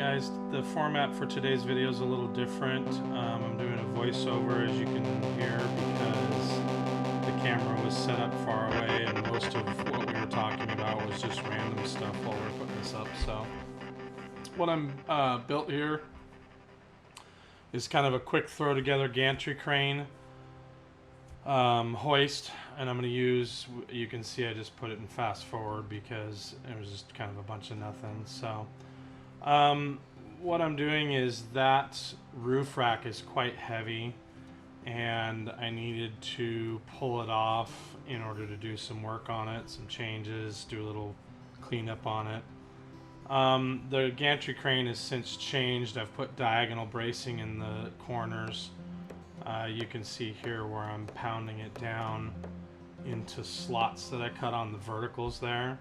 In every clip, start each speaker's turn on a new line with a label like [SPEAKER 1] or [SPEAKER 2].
[SPEAKER 1] guys, the format for today's video is a little different. I'm doing a voiceover, as you can hear, because the camera was set up far away and most of what we were talking about was just random stuff while we were putting this up. So what I'm built here is kind of a quick throw together gantry crane hoist, and I'm going to use, you can see I just put it in fast forward because it was just kind of a bunch of nothing. So what I'm doing is that roof rack is quite heavy and I needed to pull it off in order to do some work on it, some changes, do a little cleanup on it. The gantry crane has since changed. I've put diagonal bracing in the corners. You can see here where I'm pounding it down into slots that I cut on the verticals there.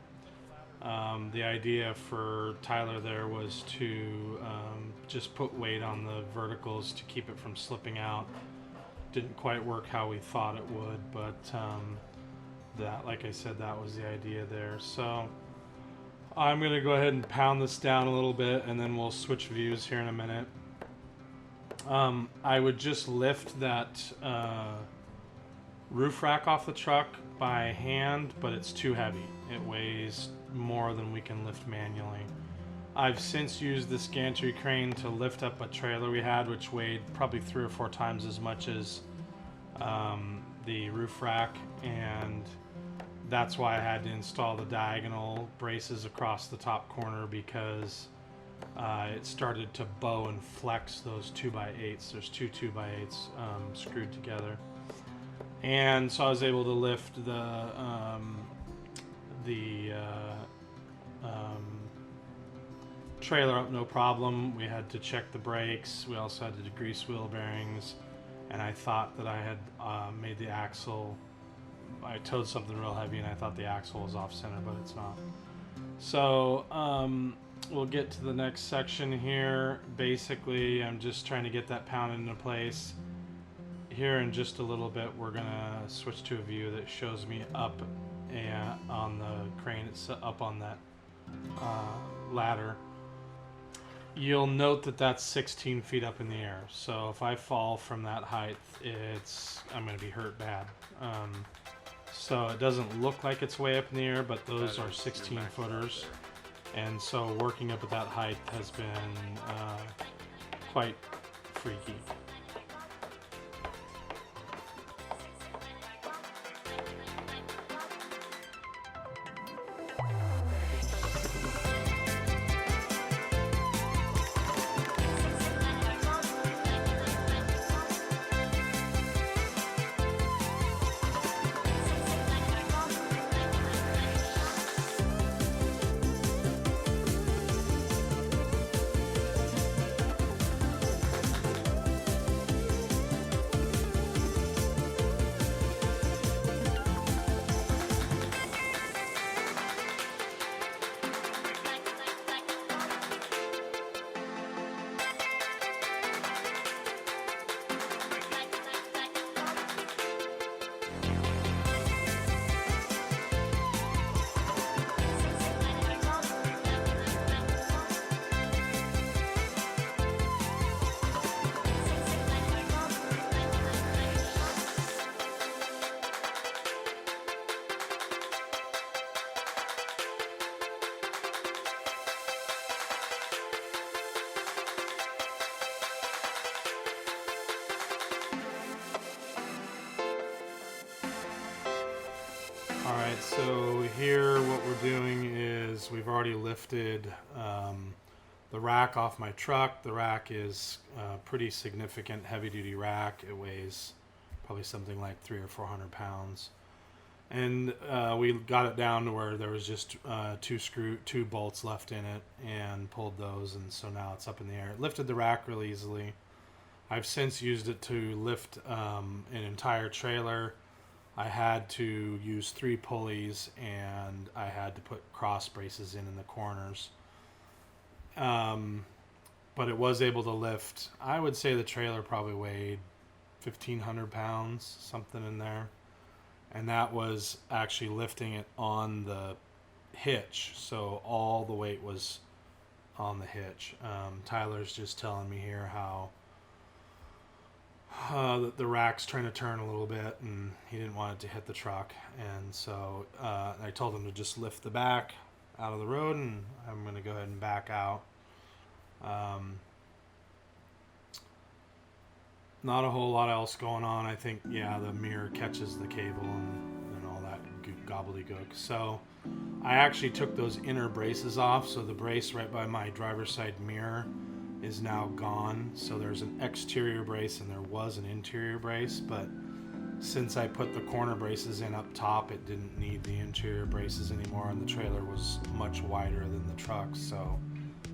[SPEAKER 1] The idea for Tyler there was to just put weight on the verticals to keep it from slipping out. Didn't quite work how we thought it would, but that, like I said, that was the idea there. So I'm going to go ahead and pound this down a little bit and then we'll switch views here in a minute. I would just lift that roof rack off the truck by hand, but it's too heavy. It weighs more than we can lift manually. I've since used this gantry crane to lift up a trailer we had, which weighed probably 3 or 4 times as much as the roof rack, and that's why I had to install the diagonal braces across the top corner, because it started to bow and flex those 2x8s. There's two 2x8s screwed together, and so I was able to lift the trailer up no problem. We had to check the brakes. We also had to degrease wheel bearings, and I thought that I had made the axle. I towed something real heavy and I thought the axle was off center, but it's not. So we'll get to the next section here. Basically, I'm just trying to get that pounded into place. Here in just a little bit, we're gonna switch to a view that shows me up and on the crane. It's up on that ladder. You'll note that that's 16 feet up in the air. So if I fall from that height, I'm gonna be hurt bad. So it doesn't look like it's way up in the air, but those are 16 footers. And so working up at that height has been quite freaky. Alright, so here what we're doing is we've already lifted the rack off my truck. The rack is a pretty significant heavy-duty rack. It weighs probably something like 300 or 400 pounds. And we got it down to where there was just two bolts left in it, and pulled those, and so now it's up in the air. It lifted the rack really easily. I've since used it to lift an entire trailer. I had to use 3 pulleys, and I had to put cross braces in the corners. But it was able to lift, I would say the trailer probably weighed 1,500 pounds, something in there. And that was actually lifting it on the hitch, so all the weight was on the hitch. Tyler's just telling me here how the rack's trying to turn a little bit, and he didn't want it to hit the truck. And so I told him to just lift the back out of the road, and I'm going to go ahead and back out. Not a whole lot else going on. I think, yeah, the mirror catches the cable and all that gobbledygook. So I actually took those inner braces off, so the brace right by my driver's side mirror is now gone. So there's an exterior brace and there was an interior brace, but since I put the corner braces in up top, it didn't need the interior braces anymore, and the trailer was much wider than the truck, so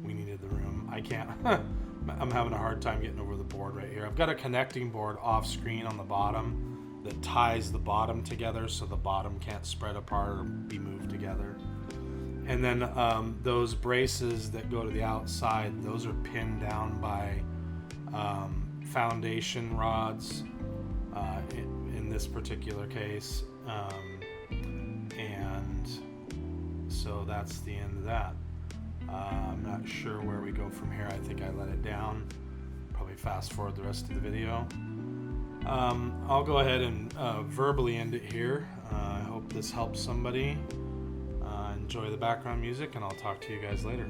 [SPEAKER 1] we needed the room. I can't I'm having a hard time getting over the board right here. I've got a connecting board off screen on the bottom that ties the bottom together so the bottom can't spread apart or be moved together. And then those braces that go to the outside, those are pinned down by foundation rods in this particular case. And so that's the end of that. I'm not sure where we go from here. I think I let it down. Probably fast forward the rest of the video. I'll go ahead and verbally end it here. I hope this helps somebody. Enjoy the background music, and I'll talk to you guys later.